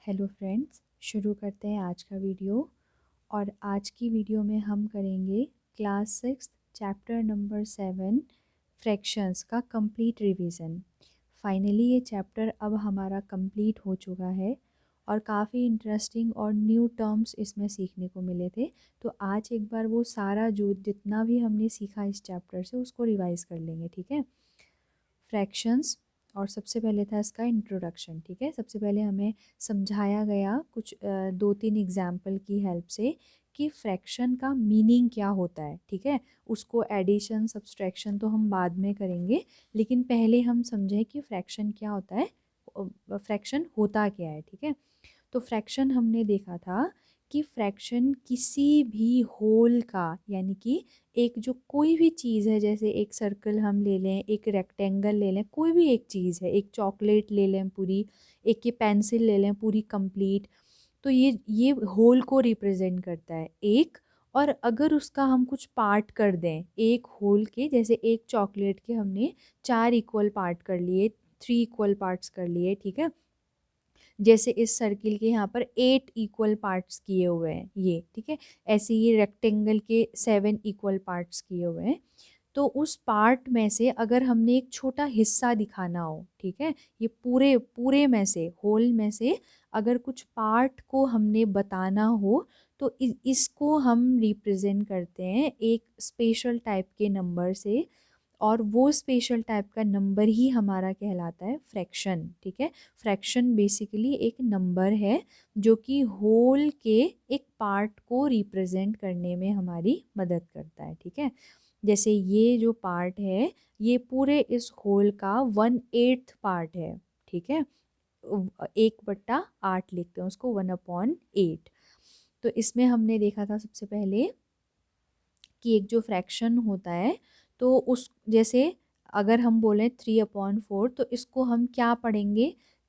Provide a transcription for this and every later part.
Hello friends, शुरू करते हैं आज का वीडियो। और आज की वीडियो में हम करेंगे क्लास 6 चैप्टर नंबर 7 फ्रैक्शंस का कंप्लीट रिवीजन। फाइनली ये चैप्टर अब हमारा कंप्लीट हो चुका है और काफ़ी इंटरेस्टिंग और न्यू टर्म्स इसमें सीखने को मिले थे। तो आज एक बार वो सारा जो जितना भी हमने सीखा इस चैप्टर से उसको रिवाइज कर लेंगे, ठीक है। फ्रैक्शंस, और सबसे पहले था इसका इंट्रोडक्शन, ठीक है। सबसे पहले हमें समझाया गया कुछ 2-3 एग्जाम्पल की हेल्प से कि फ्रैक्शन का मीनिंग क्या होता है, ठीक है। उसको एडिशन सब्सट्रैक्शन तो हम बाद में करेंगे, लेकिन पहले हम समझें कि फ्रैक्शन क्या होता है, फ्रैक्शन होता क्या है, ठीक है। तो फ्रैक्शन हमने देखा था कि फ्रैक्शन किसी भी होल का, यानी कि एक जो कोई भी चीज़ है, जैसे एक सर्कल हम ले लें, एक रेक्टेंगल ले लें, कोई भी एक चीज़ है, एक चॉकलेट ले लें पूरी, एक ये पेंसिल ले लें पूरी कंप्लीट, तो ये होल को रिप्रेजेंट करता है एक। और अगर उसका हम कुछ पार्ट कर दें एक होल के, जैसे एक चॉकलेट के हमने 4 इक्वल पार्ट कर लिए, 3 इक्वल पार्ट्स कर लिए, ठीक है। जैसे इस सर्किल के यहाँ पर 8 इक्वल पार्ट्स किए हुए हैं ये, ठीक है। ऐसे ये रेक्टेंगल के 7 इक्वल पार्ट्स किए हुए हैं। तो उस पार्ट में से अगर हमने एक छोटा हिस्सा दिखाना हो, ठीक है, ये पूरे पूरे में से, होल में से अगर कुछ पार्ट को हमने बताना हो, तो इसको हम रिप्रेजेंट करते हैं एक स्पेशल टाइप के नंबर से। और वो स्पेशल टाइप का नंबर ही हमारा कहलाता है फ्रैक्शन, ठीक है। फ्रैक्शन बेसिकली एक नंबर है जो कि होल के एक पार्ट को रिप्रेजेंट करने में हमारी मदद करता है, ठीक है। जैसे ये जो पार्ट है, ये पूरे इस होल का 1/8 पार्ट है, ठीक है। 1/8 लिखते हैं उसको, 1/8। तो इसमें हमने देखा था सबसे पहले कि एक जो फ्रैक्शन होता है, तो उस जैसे अगर हम बोलें 3/4, तो इसको हम क्या पढ़ेंगे,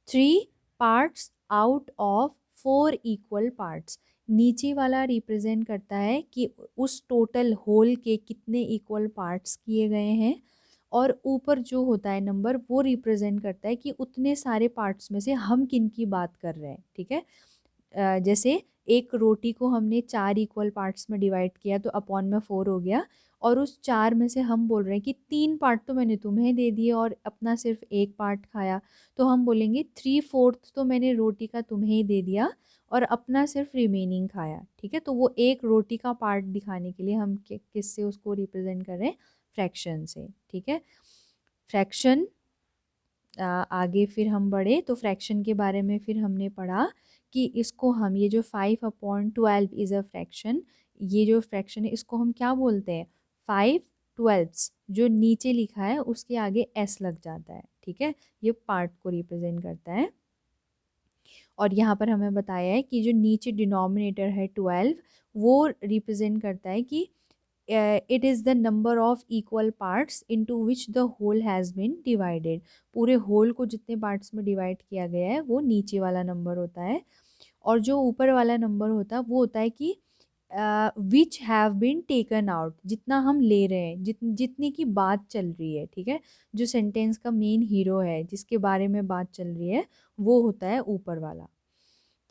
3 parts out of 4 equal parts. नीचे वाला रिप्रेजेंट करता है कि उस टोटल होल के कितने इक्वल पार्ट्स किए गए हैं, और ऊपर जो होता है नंबर वो रिप्रेजेंट करता है कि उतने सारे पार्ट्स में से हम किन की बात कर रहे हैं, ठीक है। जैसे एक रोटी को हमने 4 इक्वल पार्ट्स में डिवाइड किया तो अपॉन में 4 हो गया, और उस 4 में से हम बोल रहे हैं कि 3 पार्ट तो मैंने तुम्हें दे दिए और अपना सिर्फ एक पार्ट खाया, तो हम बोलेंगे 3/4 तो मैंने रोटी का तुम्हें ही दे दिया और अपना सिर्फ रिमेनिंग खाया, ठीक है। तो वो एक रोटी का पार्ट दिखाने के लिए हम किससे उसको रिप्रेजेंट कर रहे हैं, फ्रैक्शन से, ठीक है। फ्रैक्शन आगे फिर हम बढ़े तो फ्रैक्शन के बारे में फिर हमने पढ़ा कि इसको हम, ये जो 5/12 इज़ अ फ्रैक्शन, ये जो फ्रैक्शन है इसको हम क्या बोलते हैं, 5/12। जो नीचे लिखा है उसके आगे एस लग जाता है, ठीक है। ये पार्ट को रिप्रेजेंट करता है। और यहाँ पर हमें बताया है कि जो नीचे डिनोमिनेटर है 12, वो रिप्रेजेंट करता है कि it is the number of equal parts into which the whole has been divided. पूरे होल को जितने पार्ट्स में डिवाइड किया गया है वो नीचे वाला नंबर होता है। और जो ऊपर वाला नंबर होता है वो होता है कि which have been taken out, जितना हम ले रहे हैं, जितने की बात चल रही है, ठीक है। जो सेंटेंस का मेन हीरो है जिसके बारे में बात चल रही है वो होता है ऊपर वाला,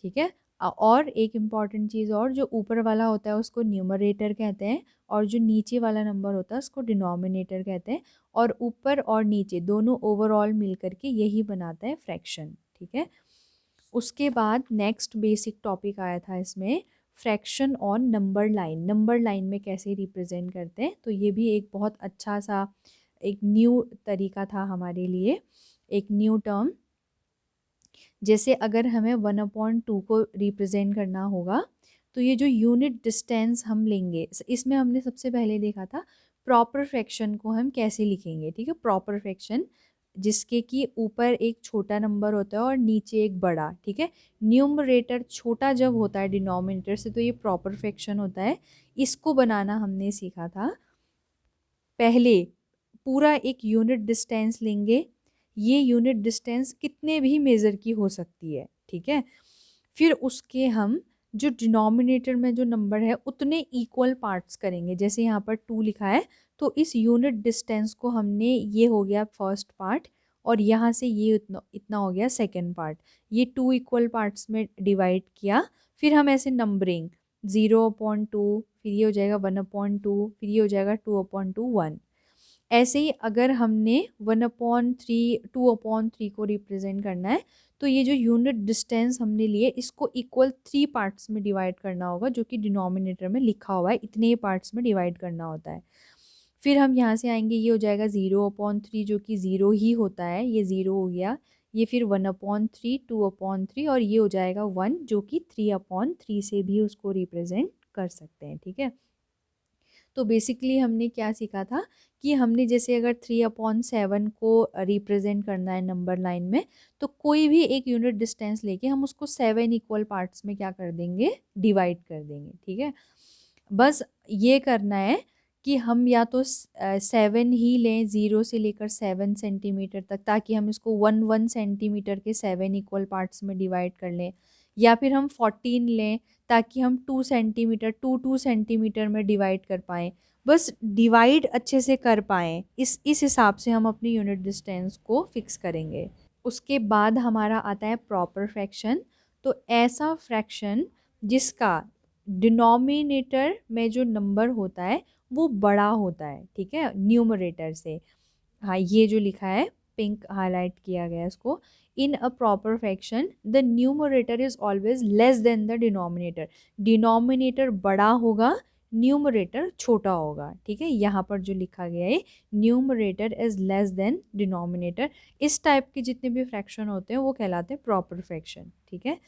ठीक है। और एक इम्पॉर्टेंट चीज़, और जो ऊपर वाला होता है उसको न्यूमरेटर कहते हैं, और जो नीचे वाला नंबर होता है उसको डिनोमिनेटर कहते हैं। और ऊपर और नीचे दोनों ओवरऑल मिल करके यही बनाता है फ्रैक्शन, ठीक है। उसके बाद नेक्स्ट बेसिक टॉपिक आया था इसमें, fraction on number line. Number line में कैसे रिप्रेजेंट करते हैं, तो ये भी एक बहुत अच्छा सा एक न्यू तरीका था हमारे लिए, एक न्यू टर्म। जैसे अगर हमें 1/2 को रिप्रेजेंट करना होगा, तो ये जो यूनिट डिस्टेंस हम लेंगे, इसमें हमने सबसे पहले देखा था प्रॉपर फ्रैक्शन को हम कैसे लिखेंगे, ठीक है। प्रॉपर फ्रैक्शन जिसके कि ऊपर एक छोटा नंबर होता है और नीचे एक बड़ा, ठीक है। न्यूमरेटर छोटा जब होता है डिनोमिनेटर से तो ये प्रॉपर फ्रैक्शन होता है। इसको बनाना हमने सीखा था। पहले पूरा एक यूनिट डिस्टेंस लेंगे, ये यूनिट डिस्टेंस कितने भी मेज़र की हो सकती है, ठीक है। फिर उसके हम जो डिनोमिनेटर में जो नंबर है उतने इक्वल पार्ट्स करेंगे, जैसे यहाँ पर 2 लिखा है तो इस यूनिट डिस्टेंस को हमने, ये हो गया फर्स्ट पार्ट, और यहाँ से ये इतना इतना हो गया सेकेंड पार्ट। ये 2 इक्वल पार्ट्स में डिवाइड किया, फिर हम ऐसे नंबरिंग 0/2, फिर ये हो जाएगा 1/2, फिर ये हो जाएगा 2/2 1। ऐसे ही अगर हमने 1/3 2/3 को रिप्रेजेंट करना है तो ये जो यूनिट डिस्टेंस हमने लिए इसको इक्वल 3 पार्ट्स में डिवाइड करना होगा, जो कि डिनोमिनेटर में लिखा हुआ है, इतने ही पार्ट्स में डिवाइड करना होता है। फिर हम यहाँ से आएंगे, ये हो जाएगा 0/3 जो कि 0 ही होता है, ये 0 हो गया। ये फिर 1/3 2/3 और ये हो जाएगा 1 जो कि 3/3 से भी उसको रिप्रेजेंट कर सकते हैं। ठीक है, तो बेसिकली हमने क्या सीखा था कि हमने जैसे अगर 3/7 को रिप्रेजेंट करना है नंबर लाइन में, तो कोई भी एक यूनिट डिस्टेंस लेके हम उसको 7 इक्वल पार्ट्स में क्या कर देंगे, डिवाइड कर देंगे। ठीक है, बस ये करना है कि हम या तो 7 ही लें 0 से लेकर 7 सेंटीमीटर तक, ताकि हम इसको 1 1 सेंटीमीटर के 7 इक्वल पार्ट्स में डिवाइड कर लें, या फिर हम 14 लें ताकि हम 2 सेंटीमीटर 2 2 सेंटीमीटर में डिवाइड कर पाएँ। बस डिवाइड अच्छे से कर पाएँ, इस हिसाब से हम अपनी यूनिट डिस्टेंस को फिक्स करेंगे। उसके बाद हमारा आता है प्रॉपर फ्रैक्शन। तो ऐसा फ्रैक्शन जिसका डिनोमिनेटर में जो नंबर होता है वो बड़ा होता है, ठीक है, न्यूमरेटर से। हाँ, ये जो लिखा है पिंक हाईलाइट किया गया है इसको, in a proper fraction the numerator is always less than the denominator. Denominator बड़ा होगा, न्यूमरेटर छोटा होगा। ठीक है, यहाँ पर जो लिखा गया है numerator is less than denominator, इस टाइप के जितने भी फ्रैक्शन होते हैं वो कहलाते हैं प्रॉपर फ्रैक्शन। ठीक है,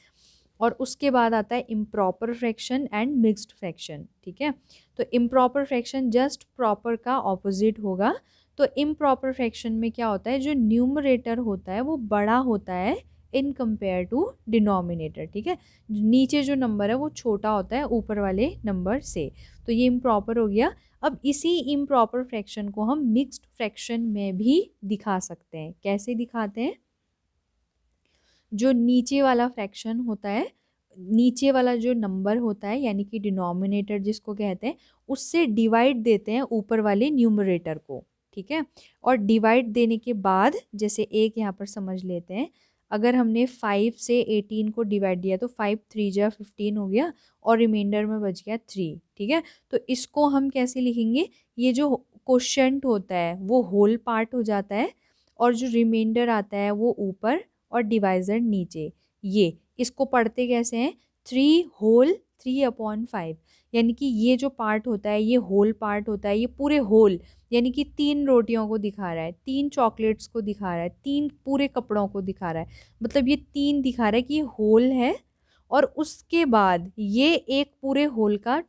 और उसके बाद आता है improper fraction and mixed fraction. ठीक है, तो इम्प्रॉपर फ्रैक्शन जस्ट प्रॉपर का ऑपोजिट होगा। तो इम्प्रॉपर फ्रैक्शन में क्या होता है, जो न्यूमरेटर होता है वो बड़ा होता है इन कंपेयर टू डिनोमिनेटर। ठीक है, नीचे जो नंबर है वो छोटा होता है ऊपर वाले नंबर से। तो ये इम्प्रॉपर हो गया। अब इसी इम्प्रॉपर फ्रैक्शन को हम मिक्स्ड फ्रैक्शन में भी दिखा सकते हैं। कैसे दिखाते हैं, जो नीचे वाला फ्रैक्शन होता है, नीचे वाला जो नंबर होता है यानी कि डिनोमिनेटर जिसको कहते हैं, उससे डिवाइड देते हैं ऊपर वाले न्यूमरेटर को। ठीक है, और डिवाइड देने के बाद जैसे एक यहाँ पर समझ लेते हैं, अगर हमने 5 से 18 को डिवाइड दिया तो 5 3 जा 15 हो गया और रिमाइंडर में बच गया 3। ठीक है, तो इसको हम कैसे लिखेंगे, ये जो क्वोशंट होता है वो होल पार्ट हो जाता है और जो रिमाइंडर आता है वो ऊपर और डिवाइजर नीचे। ये इसको पढ़ते कैसे हैं, 3 होल 3/5, यानी कि ये जो पार्ट होता है ये होल पार्ट होता है, ये पूरे होल यानी कि 3 रोटियों को दिखा रहा है, 3 चॉकलेट्स को दिखा रहा है, 3 पूरे कपड़ों को दिखा रहा है, मतलब ये 3 दिखा रहा है कि ये होल है। और उसके बाद ये एक पूरे होल का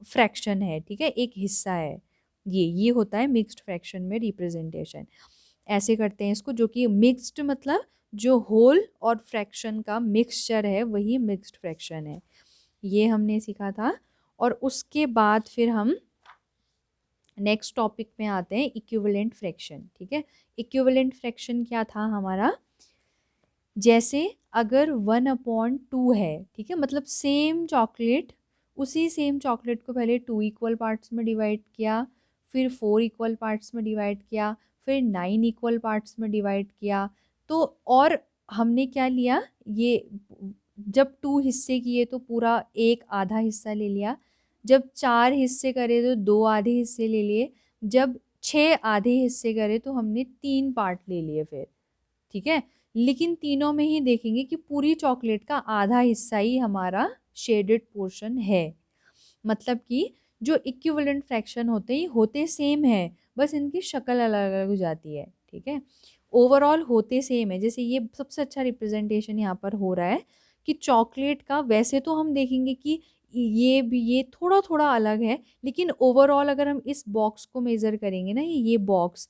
फ्रैक्शन है। ठीक है, एक हिस्सा है। ये होता है मिक्स्ड फ्रैक्शन में रिप्रेजेंटेशन। ऐसे करते हैं इसको, जो कि मिक्स्ड मतलब जो होल और फ्रैक्शन का मिक्सचर है वही मिक्स्ड फ्रैक्शन है। ये हमने सीखा था। और उसके बाद फिर हम नेक्स्ट टॉपिक में आते हैं, इक्विवेलेंट फ्रैक्शन। ठीक है, इक्विवेलेंट फ्रैक्शन क्या था हमारा, जैसे अगर 1/2 है, ठीक है, मतलब सेम चॉकलेट, उसी सेम चॉकलेट को पहले 2 इक्वल पार्ट्स में डिवाइड किया, फिर 4 इक्वल पार्ट्स में डिवाइड किया, फिर 9 इक्वल पार्ट्स में डिवाइड किया। तो और हमने क्या लिया, ये जब 2 हिस्से किए तो पूरा एक आधा हिस्सा ले लिया, जब 4 हिस्से करे तो 2 आधे हिस्से ले लिए, जब 6 आधे हिस्से करे तो हमने 3 पार्ट ले लिए फिर। ठीक है, लेकिन तीनों में ही देखेंगे कि पूरी चॉकलेट का आधा हिस्सा ही हमारा शेडेड पोर्शन है। मतलब कि जो इक्विवेलेंट फ्रैक्शन होते हैं ये होते सेम है, बस इनकी शक्ल अलग अलग हो जाती है। ठीक है, ओवरऑल होते सेम है। जैसे ये सबसे अच्छा रिप्रेजेंटेशन यहाँ पर हो रहा है कि चॉकलेट का वैसे तो हम देखेंगे कि ये भी ये थोड़ा थोड़ा अलग है, लेकिन ओवरऑल अगर हम इस बॉक्स को मेज़र करेंगे ना, ये बॉक्स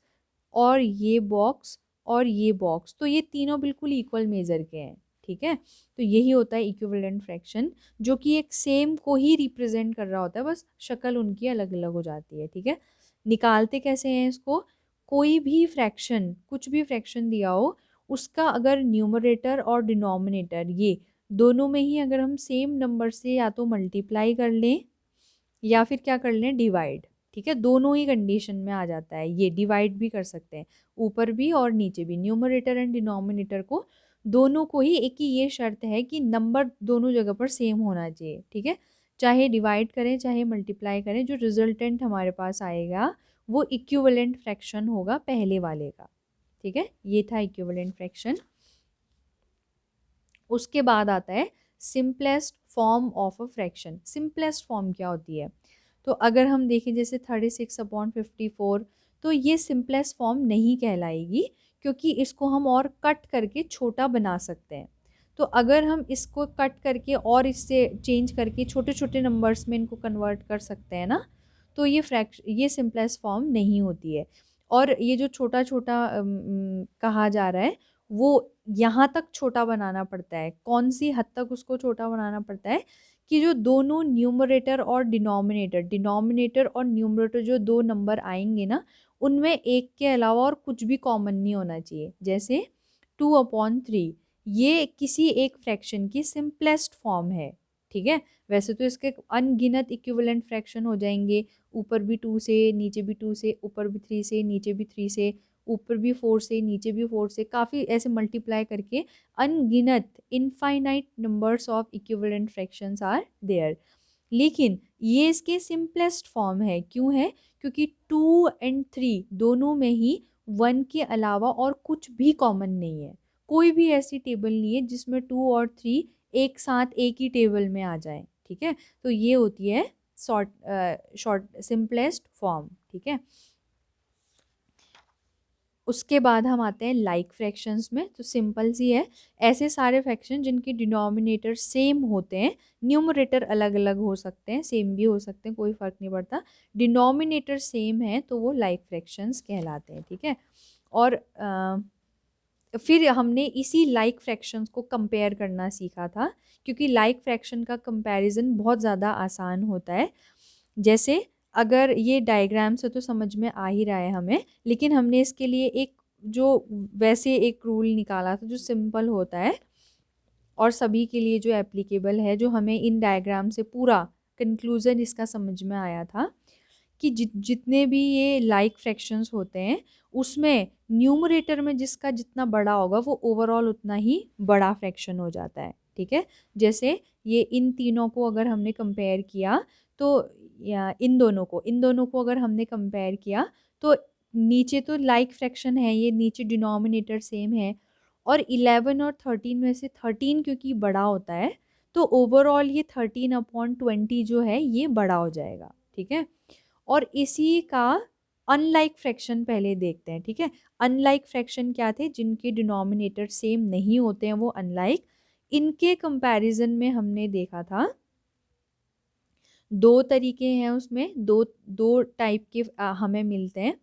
और ये बॉक्स और ये बॉक्स, तो ये तीनों बिल्कुल इक्वल मेजर के हैं। ठीक है, तो यही होता है इक्विवेलेंट फ्रैक्शन, जो कि एक सेम को ही रिप्रेजेंट कर रहा होता है, बस शक्ल उनकी अलग अलग हो जाती है। ठीक है, निकालते कैसे हैं इसको, कोई भी फ्रैक्शन, कुछ भी फ्रैक्शन दिया हो, उसका अगर न्यूमरेटर और डिनोमिनेटर ये दोनों में ही अगर हम सेम नंबर से या तो मल्टीप्लाई कर लें या फिर क्या कर लें, डिवाइड। ठीक है, दोनों ही कंडीशन में आ जाता है, ये डिवाइड भी कर सकते हैं ऊपर भी और नीचे भी, न्यूमरेटर एंड डिनोमिनेटर को दोनों को ही एक ही ये शर्त है कि नंबर दोनों जगह पर सेम होना चाहिए, ठीक है, चाहे डिवाइड करें चाहे मल्टीप्लाई करें, जो रिजल्टेंट हमारे पास आएगा वो इक्विवेलेंट फ्रैक्शन होगा पहले वाले का, ठीक है, ये था इक्विवेलेंट फ्रैक्शन। उसके बाद आता है simplest form of a fraction. Simplest form क्या होती है, तो अगर हम देखें जैसे 36/54, तो ये सिंपलेस्ट फॉर्म नहीं कहलाएगी क्योंकि इसको हम और कट करके छोटा बना सकते हैं। तो अगर हम इसको कट करके और इससे चेंज करके छोटे छोटे नंबर्स में इनको कन्वर्ट कर सकते हैं ना, तो ये सिंपलेस्ट फॉर्म नहीं होती है। और ये जो छोटा छोटा कहा जा रहा है वो यहाँ तक छोटा बनाना पड़ता है, कौन सी हद तक उसको छोटा बनाना पड़ता है कि जो दोनों न्यूमरेटर और डिनोमिनेटर और न्यूमरेटर जो दो नंबर आएंगे ना, उनमें एक के अलावा और कुछ भी कॉमन नहीं होना चाहिए। जैसे 2/3 ये किसी एक फ्रैक्शन की सिंपलेस्ट फॉर्म है, ठीक है, वैसे तो इसके अनगिनत इक्विवेलेंट फ्रैक्शन हो जाएंगे, ऊपर भी 2 से नीचे भी 2 से, ऊपर भी 3 से नीचे भी 3 से, ऊपर भी 4 से नीचे भी 4 से, काफ़ी ऐसे मल्टीप्लाई करके अनगिनत infinite numbers of equivalent fractions are there. लेकिन ये इसके सिंपलेस्ट फॉर्म है, क्यों है, क्योंकि 2 एंड 3 दोनों में ही 1 के अलावा और कुछ भी कॉमन नहीं है, कोई भी ऐसी टेबल नहीं है जिसमें 2 और 3 एक साथ एक ही टेबल में आ जाए, ठीक है, तो ये होती है शॉर्ट सिंपलेस्ट फॉर्म, ठीक है। उसके बाद हम आते हैं लाइक फ्रैक्शंस में, तो सिंपल सी है, ऐसे सारे फ्रैक्शन जिनके डिनोमिनेटर सेम होते हैं, न्यूमरेटर अलग अलग हो सकते हैं, सेम भी हो सकते हैं, कोई फ़र्क नहीं पड़ता, डिनोमिनेटर सेम है तो वो लाइक फ्रैक्शंस कहलाते हैं, ठीक है। और फिर हमने इसी लाइक फ्रैक्शंस को कंपेयर करना सीखा था, क्योंकि लाइक फ्रैक्शन का कंपैरिजन बहुत ज़्यादा आसान होता है। जैसे अगर ये डायग्राम से तो समझ में आ ही रहा है हमें, लेकिन हमने इसके लिए एक जो वैसे एक रूल निकाला था जो सिंपल होता है और सभी के लिए जो एप्लीकेबल है, जो हमें इन डायग्राम से पूरा कंक्लूजन इसका समझ में आया था कि जितने भी ये लाइक फ्रैक्शंस होते हैं उसमें न्यूमरेटर में जिसका जितना बड़ा होगा वो ओवरऑल उतना ही बड़ा फ्रैक्शन हो जाता है, ठीक है। जैसे ये इन तीनों को अगर हमने कंपेयर किया तो, या इन दोनों को अगर हमने कंपेयर किया तो नीचे तो लाइक फ्रैक्शन है, ये नीचे डिनोमिनेटर सेम है, और 11 और 13 में से 13 क्योंकि बड़ा होता है तो ओवरऑल ये 13/20 जो है ये बड़ा हो जाएगा, ठीक है। और इसी का अनलाइक फ्रैक्शन पहले देखते हैं, ठीक है। अनलाइक फ्रैक्शन क्या थे, जिनके डिनोमिनेटर सेम नहीं होते हैं वो अनलाइक, इनके कंपैरिजन में हमने देखा था दो तरीके हैं, उसमें दो दो टाइप के हमें मिलते हैं।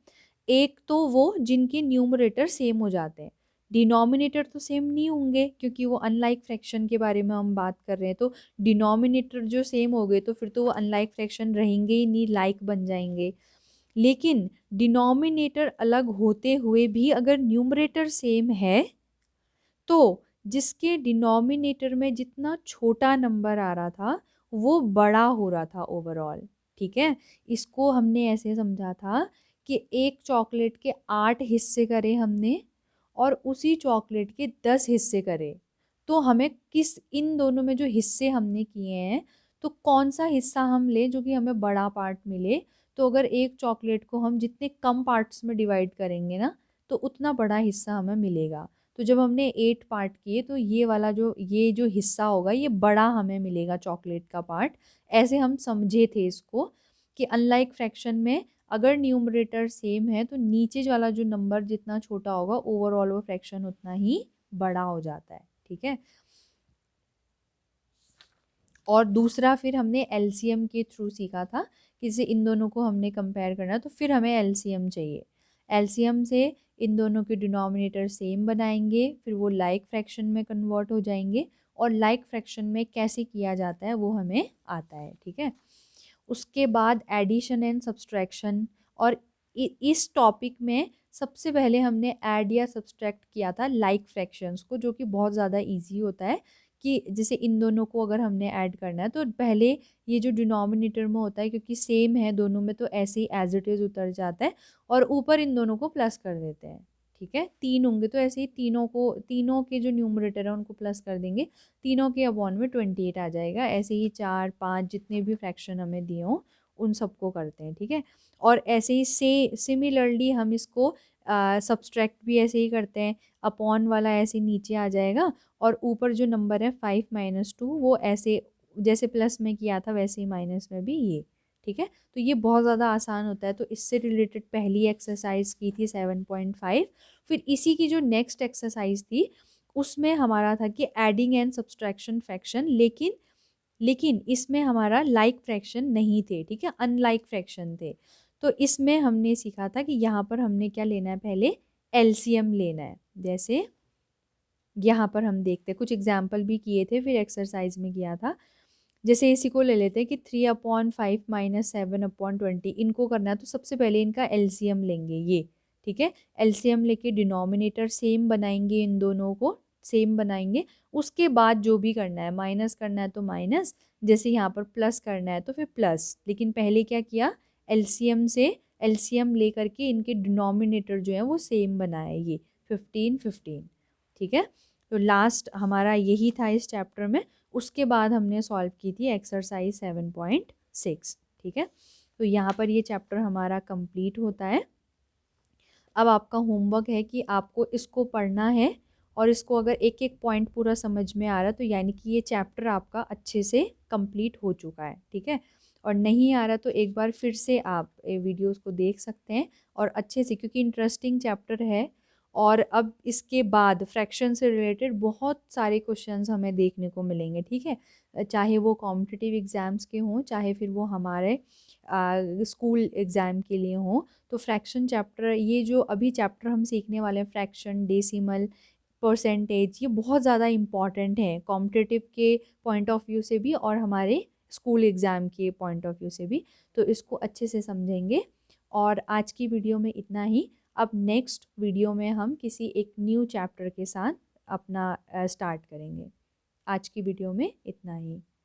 एक तो वो जिनके न्यूमरेटर सेम हो जाते हैं, डिनोमिनेटर तो सेम नहीं होंगे क्योंकि वो अनलाइक फ्रैक्शन के बारे में हम बात कर रहे हैं, तो डिनोमिनेटर जो सेम हो गए तो फिर तो वो अनलाइक फ्रैक्शन रहेंगे ही नहीं, लाइक बन जाएंगे। लेकिन डिनोमिनेटर अलग होते हुए भी अगर न्यूमरेटर सेम है तो जिसके डिनोमिनेटर में जितना छोटा नंबर आ रहा था वो बड़ा हो रहा था ओवरऑल, ठीक है। इसको हमने ऐसे समझा था कि एक चॉकलेट के 8 हिस्से करे हमने और उसी चॉकलेट के 10 हिस्से करे, तो हमें किस इन दोनों में जो हिस्से हमने किए हैं तो कौन सा हिस्सा हम ले जो कि हमें बड़ा पार्ट मिले। तो अगर एक चॉकलेट को हम जितने कम पार्ट्स में डिवाइड करेंगे ना तो उतना बड़ा हिस्सा हमें मिलेगा। तो जब हमने 8 पार्ट किए तो ये जो हिस्सा होगा ये बड़ा हमें मिलेगा चॉकलेट का पार्ट। ऐसे हम समझे थे इसको कि अनलाइक फ्रैक्शन में अगर न्यूमरेटर सेम है तो नीचे वाला जो नंबर जितना छोटा होगा ओवरऑल वो फ्रैक्शन उतना ही बड़ा हो जाता है, ठीक है। और दूसरा फिर हमने एलसीएम के थ्रू सीखा था कि जैसे इन दोनों को हमने कंपेयर करना तो फिर हमें एलसीएम चाहिए। एलसीएम से इन दोनों के डिनोमिनेटर सेम बनाएंगे, फिर वो लाइक फ्रैक्शन में कन्वर्ट हो जाएंगे, और लाइक फ्रैक्शन में कैसे किया जाता है वो हमें आता है, ठीक है। उसके बाद एडिशन एंड सब्सट्रैक्शन, और इस टॉपिक में सबसे पहले हमने ऐड या सब्सट्रैक्ट किया था लाइक फ्रैक्शंस को, जो कि बहुत ज़्यादा इजी होता है कि जैसे इन दोनों को अगर हमने ऐड करना है तो पहले ये जो डिनोमिनेटर में होता है, क्योंकि सेम है दोनों में, तो ऐसे ही एज इट इज़ उतर जाता है और ऊपर इन दोनों को प्लस कर देते हैं। ठीक है, 3 होंगे तो ऐसे ही तीनों के जो न्यूमरेटर है उनको प्लस कर देंगे, तीनों के अपॉन में 28 आ जाएगा। ऐसे ही 4 5 जितने भी फ्रैक्शन हमें दिए हों उन सबको करते हैं। ठीक है, और ऐसे ही सिमिलरली हम इसको सब्सट्रैक्ट भी ऐसे ही करते हैं, अपॉन वाला ऐसे नीचे आ जाएगा और ऊपर जो नंबर है 5 - 2 वो ऐसे जैसे प्लस में किया था वैसे ही माइनस में भी ये। ठीक है, तो ये बहुत ज़्यादा आसान होता है। तो इससे रिलेटेड पहली एक्सरसाइज की थी 7.5। फिर इसी की जो नेक्स्ट एक्सरसाइज थी उसमें हमारा था कि एडिंग एंड सब्सट्रैक्शन फ्रैक्शन, लेकिन इसमें हमारा लाइक फ्रैक्शन नहीं थे। ठीक है, अनलाइक फ्रैक्शन थे। तो इसमें हमने सीखा था कि यहाँ पर हमने क्या लेना है, पहले एलसीएम लेना है। जैसे यहाँ पर हम देखते हैं, कुछ एग्जाम्पल भी किए थे फिर एक्सरसाइज में किया था। जैसे इसी को ले लेते हैं कि 3/5 - 7/20 इनको करना है, तो सबसे पहले इनका एलसीएम लेंगे ये। ठीक है, एलसीएम लेके डिनोमिनेटर सेम बनाएंगे, इन दोनों को सेम बनाएंगे। उसके बाद जो भी करना है, माइनस करना है तो माइनस, जैसे यहाँ पर प्लस करना है तो फिर प्लस। लेकिन पहले क्या किया, एलसीएम से एलसीएम ले करके इनके डिनोमिनेटर जो है वो सेम बनाए, ये 15 15। ठीक है, तो लास्ट हमारा यही था इस चैप्टर में। उसके बाद हमने सॉल्व की थी एक्सरसाइज 7.6। ठीक है, तो यहाँ पर ये चैप्टर हमारा कंप्लीट होता है। अब आपका होमवर्क है कि आपको इसको पढ़ना है और इसको अगर एक एक पॉइंट पूरा समझ में आ रहा है तो यानी कि ये चैप्टर आपका अच्छे से कंप्लीट हो चुका है। ठीक है, और नहीं आ रहा तो एक बार फिर से आप वीडियोस को देख सकते हैं और अच्छे से, क्योंकि इंटरेस्टिंग चैप्टर है। और अब इसके बाद फ्रैक्शन से रिलेटेड बहुत सारे क्वेश्चंस हमें देखने को मिलेंगे। ठीक है, चाहे वो कॉम्पिटिटिव एग्ज़ाम्स के हों, चाहे फिर वो हमारे स्कूल एग्ज़ाम के लिए हों। तो फ्रैक्शन चैप्टर, ये जो अभी चैप्टर हम सीखने वाले हैं, फ्रैक्शन, डेसिमल, परसेंटेज, ये बहुत ज़्यादा इम्पॉर्टेंट है कॉम्पिटिटिव के पॉइंट ऑफ व्यू से भी और हमारे स्कूल एग्ज़ाम के पॉइंट ऑफ व्यू से भी। तो इसको अच्छे से समझेंगे। और आज की वीडियो में इतना ही। अब नेक्स्ट वीडियो में हम किसी एक न्यू चैप्टर के साथ अपना स्टार्ट करेंगे। आज की वीडियो में इतना ही।